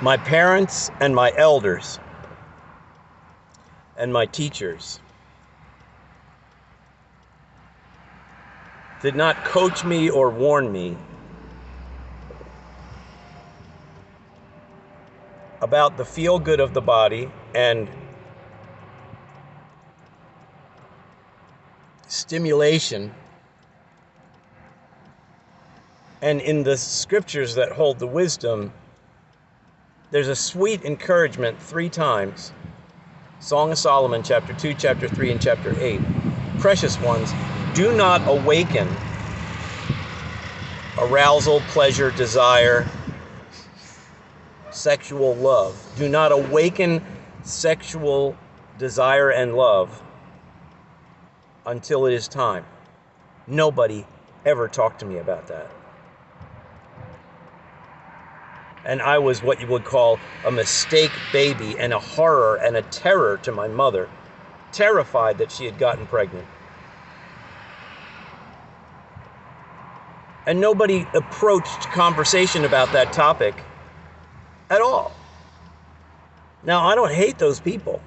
My parents and my elders and my teachers did not coach me or warn me about the feel-good of the body and stimulation. And in the scriptures that hold the wisdom, there's a sweet encouragement 3 times. Song of Solomon, chapter 2, chapter 3, and chapter 8. Precious ones, do not awaken arousal, pleasure, desire, sexual love. Do not awaken sexual desire and love until it is time. Nobody ever talked to me about that. And I was what you would call a mistake baby and a horror and a terror to my mother, terrified that she had gotten pregnant. And nobody approached conversation about that topic at all. Now, I don't hate those people,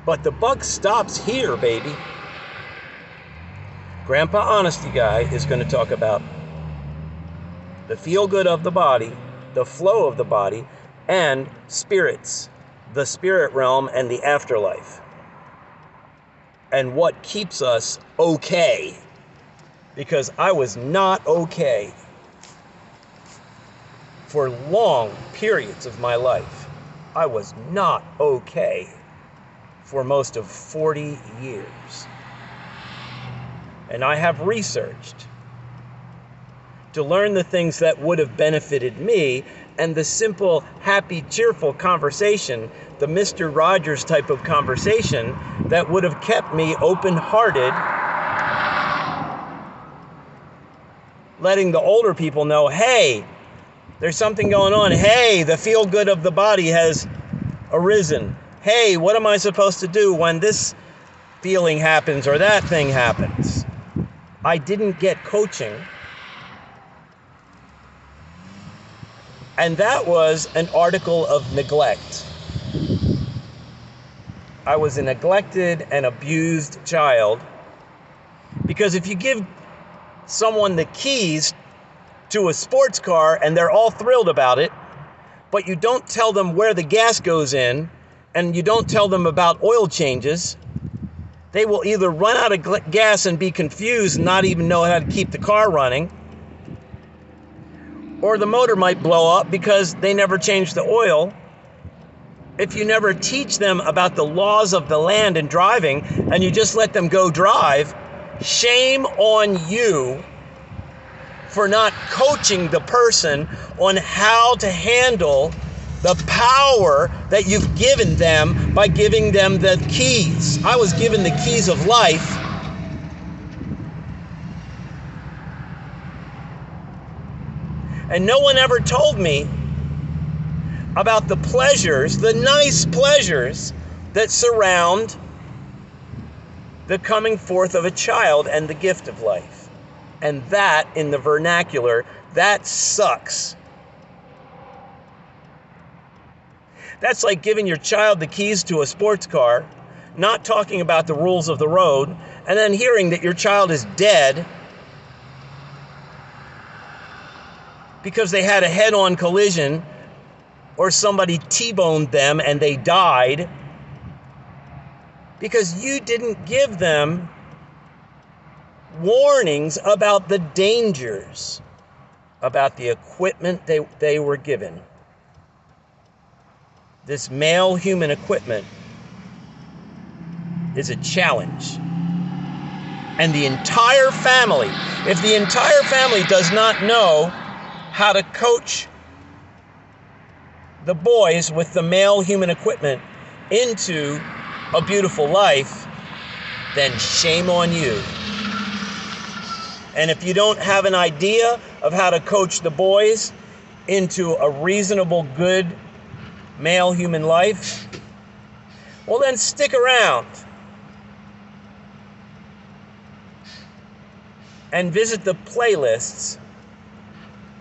but the buck stops here, baby. Grandpa Honesty Guy is going to talk about the feel-good of the body, the flow of the body, and spirits, the spirit realm and the afterlife, and what keeps us okay, because I was not okay for long periods of my life. I was not okay for most of 40 years. And I have researched to learn the things that would have benefited me, and the simple, happy, cheerful conversation, the Mr. Rogers type of conversation that would have kept me open-hearted, letting the older people know, hey, there's something going on. Hey, the feel-good of the body has arisen. Hey, what am I supposed to do when this feeling happens or that thing happens? I didn't get coaching. And that was an article of neglect. I was a neglected and abused child, because if you give someone the keys to a sports car and they're all thrilled about it, but you don't tell them where the gas goes in and you don't tell them about oil changes, they will either run out of gas and be confused and not even know how to keep the car running, or the motor might blow up because they never changed the oil. If you never teach them about the laws of the land and driving, and you just let them go drive, shame on you for not coaching the person on how to handle the power that you've given them by giving them the keys. I was given the keys of life. And no one ever told me about the pleasures, the nice pleasures that surround the coming forth of a child and the gift of life. And that, in the vernacular, that sucks. That's like giving your child the keys to a sports car, not talking about the rules of the road, and then hearing that your child is dead because they had a head-on collision or somebody T-boned them and they died because you didn't give them warnings about the dangers, about the equipment they were given. This male human equipment is a challenge. And the entire family, if the entire family does not know how to coach the boys with the male human equipment into a beautiful life, then shame on you. And if you don't have an idea of how to coach the boys into a reasonable, good male human life, well then stick around and visit the playlists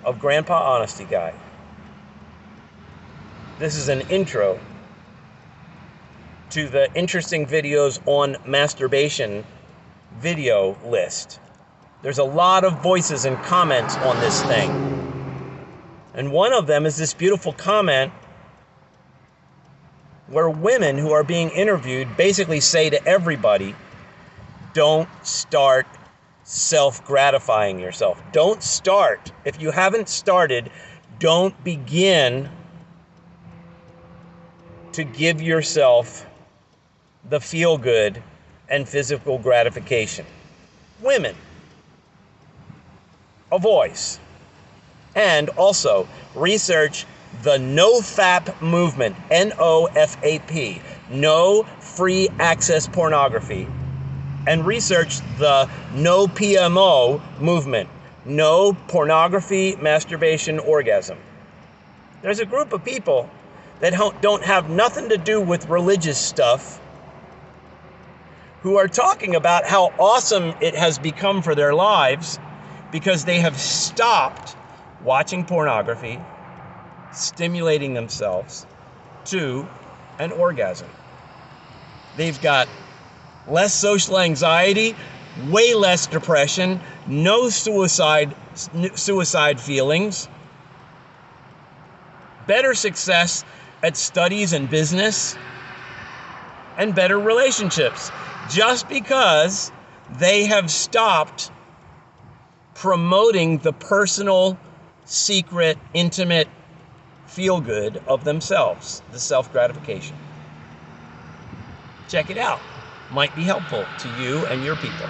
of Grandpa Honesty Guy. This is an intro to the interesting videos on masturbation video list. There's a lot of voices and comments on this thing. And one of them is this beautiful comment where women who are being interviewed basically say to everybody, don't start self-gratifying yourself. Don't start. If you haven't started, don't begin to give yourself the feel-good and physical gratification. Women, a voice. And also research the No.F.A.P movement, N-O.F.A.P, no free access pornography, and research the No PMO movement, no pornography, masturbation, orgasm. There's a group of people that don't have nothing to do with religious stuff who are talking about how awesome it has become for their lives because they have stopped watching pornography, stimulating themselves to an orgasm. They've got less social anxiety, way less depression, no suicide feelings, better success at studies and business, and better relationships, just because they have stopped promoting the personal, secret, intimate feel-good of themselves, the self-gratification. Check it out. Might be helpful to you and your people.